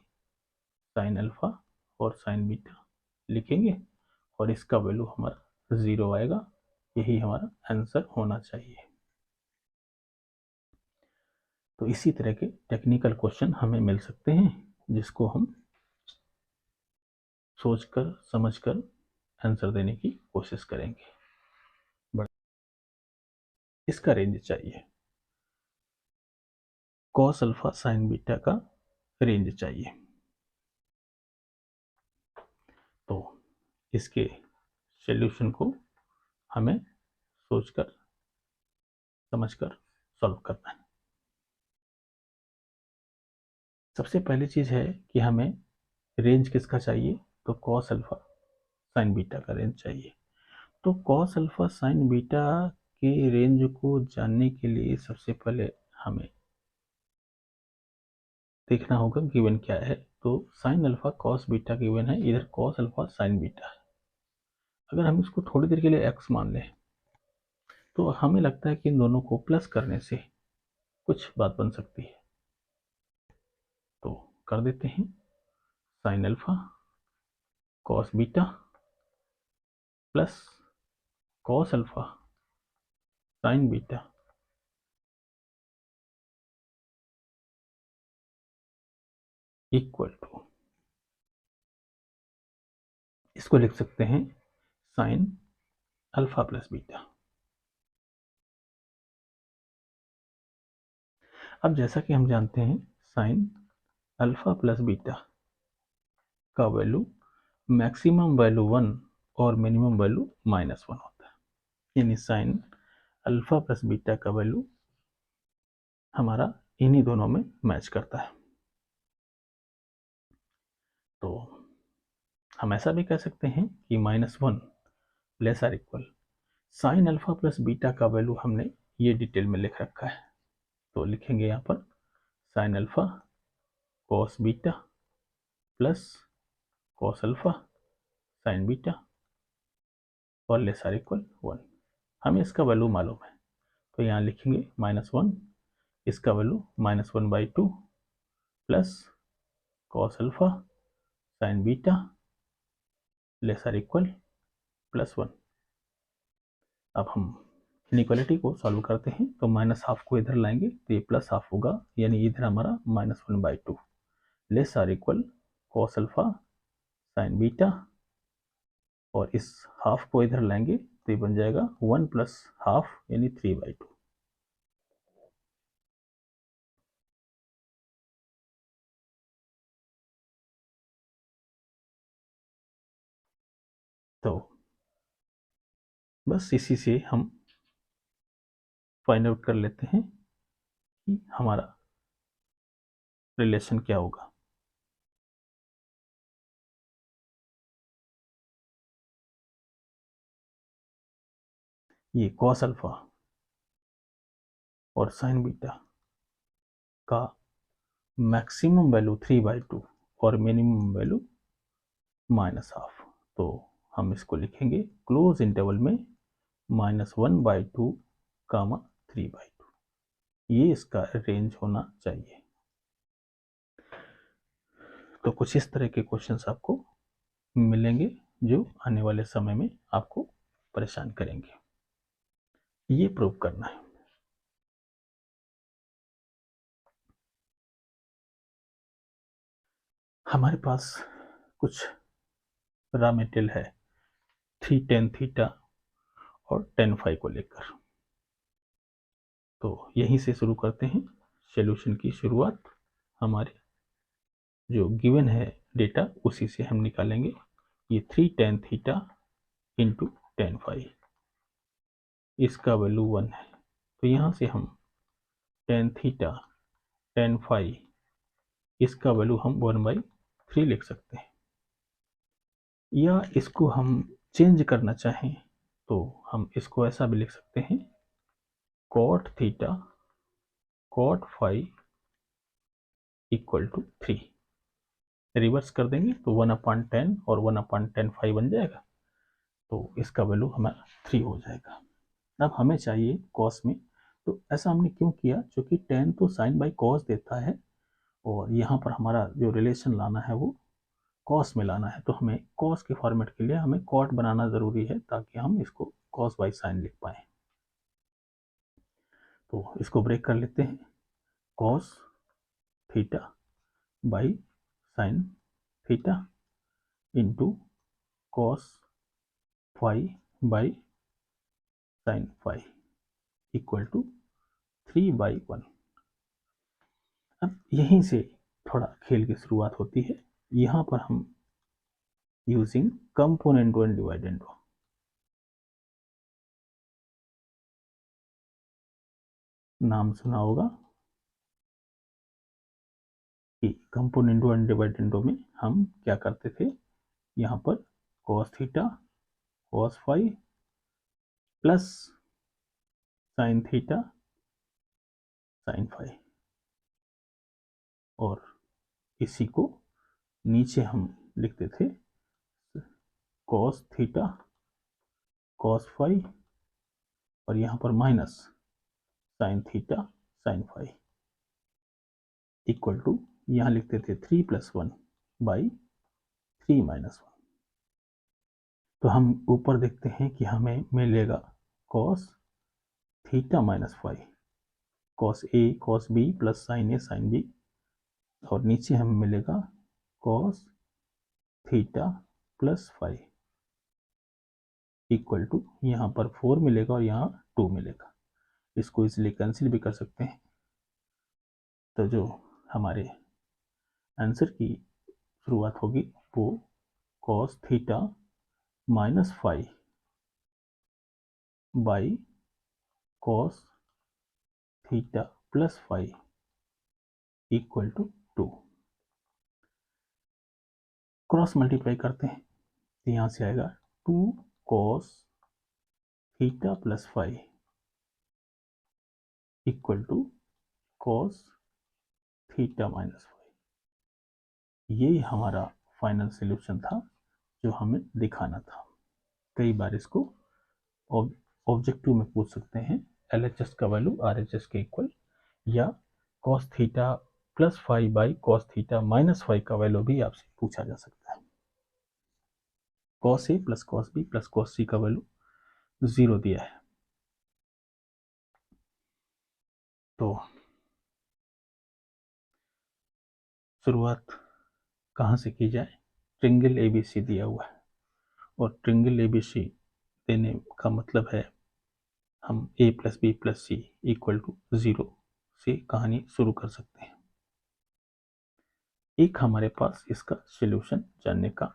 साइन अल्फा और साइन बीटा लिखेंगे, और इसका वैल्यू हमारा 0 आएगा। यही हमारा आंसर होना चाहिए। तो इसी तरह के टेक्निकल क्वेश्चन हमें मिल सकते हैं, जिसको हम सोचकर समझकर आंसर देने की कोशिश करेंगे। इसका रेंज चाहिए, कॉस अल्फा साइन बीटा का रेंज चाहिए। तो इसके सॉल्यूशन को हमें सोचकर समझकर सॉल्व करना है। सबसे पहली चीज़ है कि हमें रेंज किसका चाहिए, तो कॉस अल्फा साइन बीटा का रेंज चाहिए। तो कॉस अल्फा साइन बीटा के रेंज को जानने के लिए सबसे पहले हमें देखना होगा गिवन क्या है। तो sign alpha cos beta given है, इधर कॉस अल्फा साइन बीटा है। अगर हम इसको थोड़ी देर के लिए एक्स मान लें, तो हमें लगता है कि इन दोनों को प्लस करने से कुछ बात बन सकती है। तो कर देते हैं sine alpha cos beta plus cos alpha sine beta equal to, इसको लिख सकते हैं साइन अल्फा प्लस बीटा। अब जैसा कि हम जानते हैं साइन अल्फा प्लस बीटा का वैल्यू मैक्सिमम वैल्यू 1 और मिनिमम वैल्यू -1 होता है, यानी साइन अल्फा प्लस बीटा का वैल्यू हमारा इन्हीं दोनों में मैच करता है। तो हम ऐसा भी कह सकते हैं कि -1 less or equal sine alpha plus beta का वैल्यू हमने ये डिटेल में लिख रखा है। तो लिखेंगे यहाँ पर sign alpha cos beta plus cos alpha sine beta और लेस आर इक्वल 1। हमें इसका वैल्यू मालूम है, तो यहाँ लिखेंगे -1, इसका value -1/2 plus cos alpha sine beta less or equal +1। अब हम इनइक्वालिटी को सॉल्व करते हैं, तो -½ को इधर लाएंगे तो ये +½ होगा, यानी इधर हमारा -1/2 less or equal cos alpha sine beta, और इस हाफ को इधर लाएंगे तो ये बन जाएगा 1 + ½ यानी 3/2। तो बस इसी से हम फाइंड आउट कर लेते हैं कि हमारा रिलेशन क्या होगा। ये कॉस अल्फा और साइन बीटा का मैक्सिमम वैल्यू 3/2 और मिनिमम वैल्यू -12, तो हम इसको लिखेंगे क्लोज इंटरवल में -1/2 कामा 3/2, ये इसका रेंज होना चाहिए। तो कुछ इस तरह के क्वेश्चंस आपको मिलेंगे जो आने वाले समय में आपको परेशान करेंगे, ये प्रूव करना है। हमारे पास कुछ रॉ मेटेरियल है 3 tan थीटा और tan फाई को लेकर, तो यहीं से शुरू करते हैं सॉल्यूशन की शुरुआत। हमारे जो गिवन है डेटा उसी से हम निकालेंगे। ये 3 tan theta into tan phi, इसका वैल्यू 1 है, तो यहाँ से हम tan थीटा tan फाई इसका वैल्यू हम 1/3 लिख सकते हैं, या इसको हम चेंज करना चाहें तो हम इसको ऐसा भी लिख सकते हैं cot theta cot phi equal to 3। Reverse कर देंगे तो 1/10 और 1/tan फाई बन जाएगा, तो इसका वैल्यू हमारा 3 हो जाएगा। अब हमें चाहिए कॉस में, तो ऐसा हमने क्यों किया, क्योंकि tan तो साइन बाई कॉस देता है और यहाँ पर हमारा जो रिलेशन लाना है वो कॉस में लाना है, तो हमें कॉस के फॉर्मेट के लिए हमें कॉट बनाना ज़रूरी है ताकि हम इसको कॉस बाई साइन लिख पाएँ। तो इसको ब्रेक कर लेते हैं, cos theta by sine theta into cos phi by sine phi equal to 3/1। अब यहीं से थोड़ा खेल की शुरुआत होती है। यहाँ पर हम using component one dividend one, नाम सुना होगा कि कंपोनेंट वन डिवाइडेंड में हम क्या करते थे, यहाँ पर cos theta cos phi plus sine theta sine phi, और इसी को नीचे हम लिखते थे कॉस थीटा कॉस फाई और यहाँ पर minus sine theta sine phi equal to, यहाँ लिखते थे 3+1/3-1। तो हम ऊपर देखते हैं कि हमें मिलेगा cos theta minus phi, cos A cos B plus sine A sine B, और नीचे हमें मिलेगा cos theta plus phi equal to, यहाँ पर 4 मिलेगा और यहाँ 2 मिलेगा, इसको इसलिए कैंसिल भी कर सकते हैं। तो जो हमारे आंसर की शुरुआत होगी वो cos theta minus phi by cos theta plus phi equal to 2। Cross multiply करते हैं तो यहाँ से आएगा 2 cos theta plus phi equal to cos theta minus phi. ये हमारा फाइनल सॉल्यूशन था जो हमें दिखाना था। कई बार इसको ऑब्जेक्टिव में पूछ सकते हैं, LHS का वैल्यू RHS के इक्वल, या cos theta plus phi by cos theta minus phi का वैल्यू भी आपसे पूछा जा सकता है। Cos A plus cos B plus cos C का वैल्यू 0 दिया है। तो शुरुआत कहाँ से की जाए, ट्रिंगल ABC दिया हुआ है, और ट्रिंगल ABC देने का मतलब है हम A plus B plus C equal to 0 से कहानी शुरू कर सकते हैं। एक हमारे पास इसका सॉल्यूशन जानने का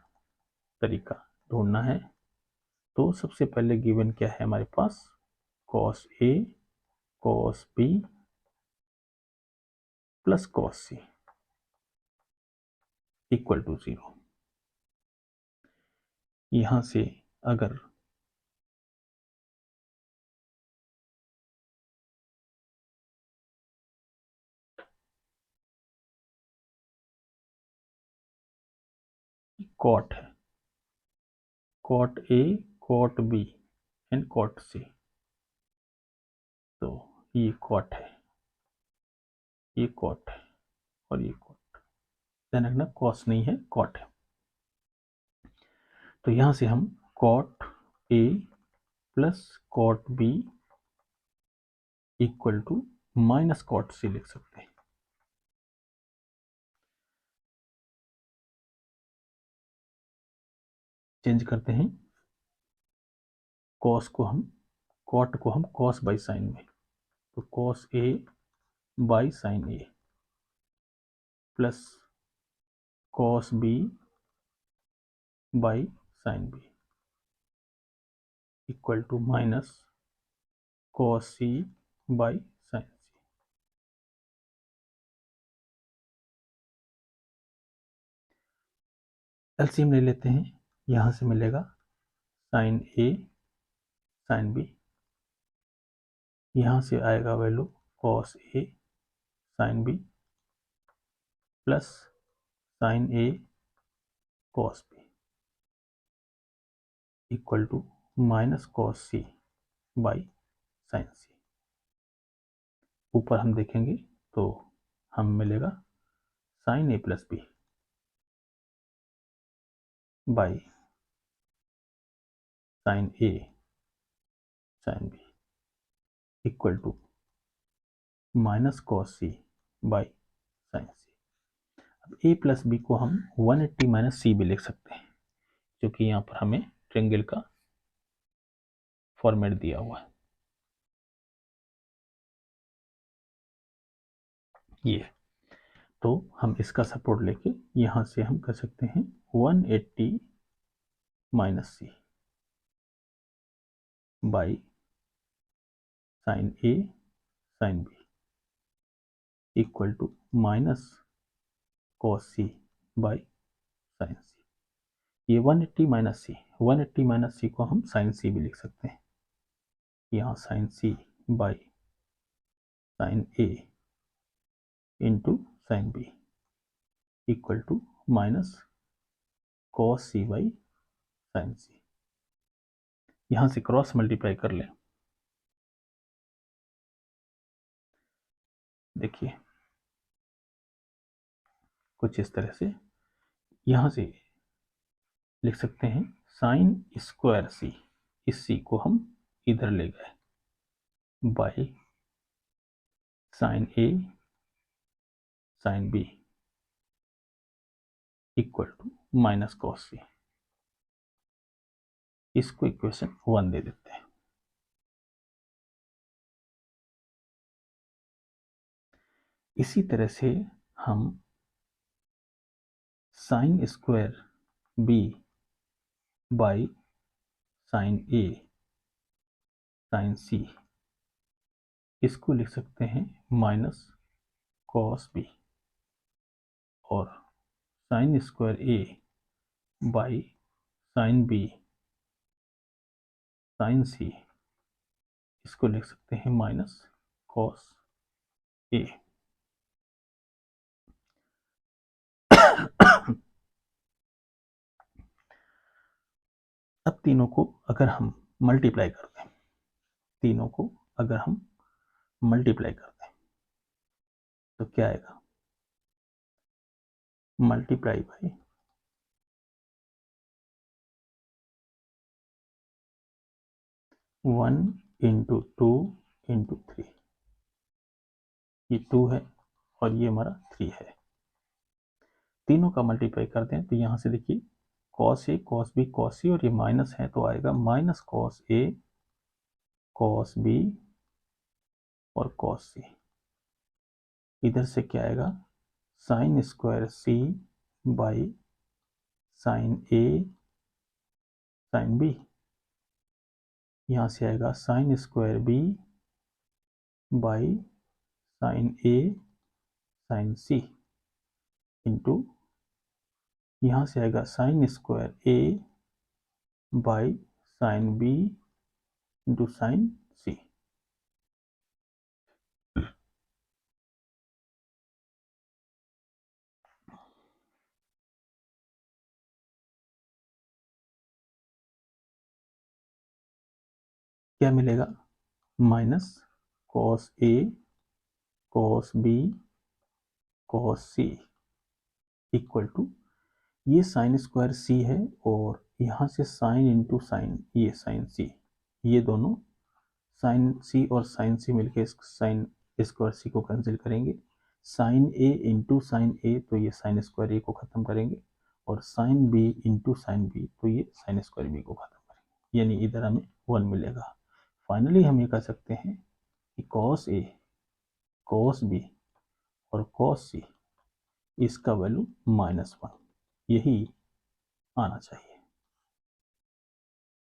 तरीका ढूंढना है, तो सबसे पहले गिवन क्या है हमारे पास, cos A cos B plus cos C equal to 0। यहां से अगर cot है, cot A cot B and cot C, तो ये cot है, ये cot है और ये cot, ध्यान रखना cos नहीं है cot है। तो यहां से हम cot A plus cot B equal to minus cot C लिख सकते हैं। चेंज करते हैं, cos को हम cot को हम cos बाई साइन में, तो cos A by sine A plus cos B by sine B equal to minus cos C by sine C। LCM ले लेते हैं, यहां से मिलेगा साइन A साइन B, यहां से आएगा value cos A sine B plus sine A cos B equal to minus cos C by sine C। ऊपर हम देखेंगे तो हम मिलेगा sine A plus B by sine A sine B equal to minus cos C by sine C। अब A plus B को हम 180 minus C भी लिख सकते हैं, क्योंकि यहाँ पर हमें ट्रायंगल का फॉर्मेट दिया हुआ है। ये तो हम इसका सपोर्ट लेके यहां से हम कर सकते हैं 180 minus C by sine A sine B equal to minus cos C by sine C। ये 180 माइनस C, 180 माइनस C को हम साइन C भी लिख सकते हैं, यहाँ sine C by sine A into sine B equal to minus cos C by sine C। यहाँ से क्रॉस मल्टीप्लाई कर लें, देखिए कुछ इस तरह से यहाँ से लिख सकते हैं साइन स्क्वायर C, इस C को हम इधर ले गए by sine A sine B equal to minus cos C। इसको इक्वेशन 1 दे देते हैं। इसी तरह से हम sine square B by sine A sine C, इसको लिख सकते हैं माइनस cos B, और sine square A by sine B sine C, इसको लिख सकते हैं माइनस cos A। अब तीनों को अगर हम मल्टीप्लाई कर दें, तीनों को अगर हम मल्टीप्लाई कर दें तो क्या आएगा, मल्टीप्लाई बाई 1 इंटू 2 इंटू 3, ये 2 है और ये हमारा 3 है। तीनों का मल्टीप्लाई करते हैं तो यहाँ से देखिए cos A cos B cos C, और ये माइनस है तो आएगा minus cos A cos B और cos C। इधर से क्या आएगा, sine square C by sine A sine B यहाँ से आएगा sine square B by sine A sine C into यहाँ से आएगा sine square A by sine B into sine C. क्या मिलेगा? Minus cos A cos B cos C equal to, ये sine square C है और यहाँ से साइन इंटू साइन, ये साइन सी, ये दोनों साइन सी और साइन सी मिलके साइन स्क्वायर सी को कैंसिल करेंगे। Sine A into sine A, तो ये साइन स्क्वायर ए को खत्म करेंगे, और sine B into sine B, तो ये साइन स्क्वायर बी को खत्म करेंगे, यानी इधर हमें 1 मिलेगा। फाइनली हम ये कह सकते हैं कि कॉस ए कॉस बी और कॉस सी इसका वैल्यू -1, यही आना चाहिए।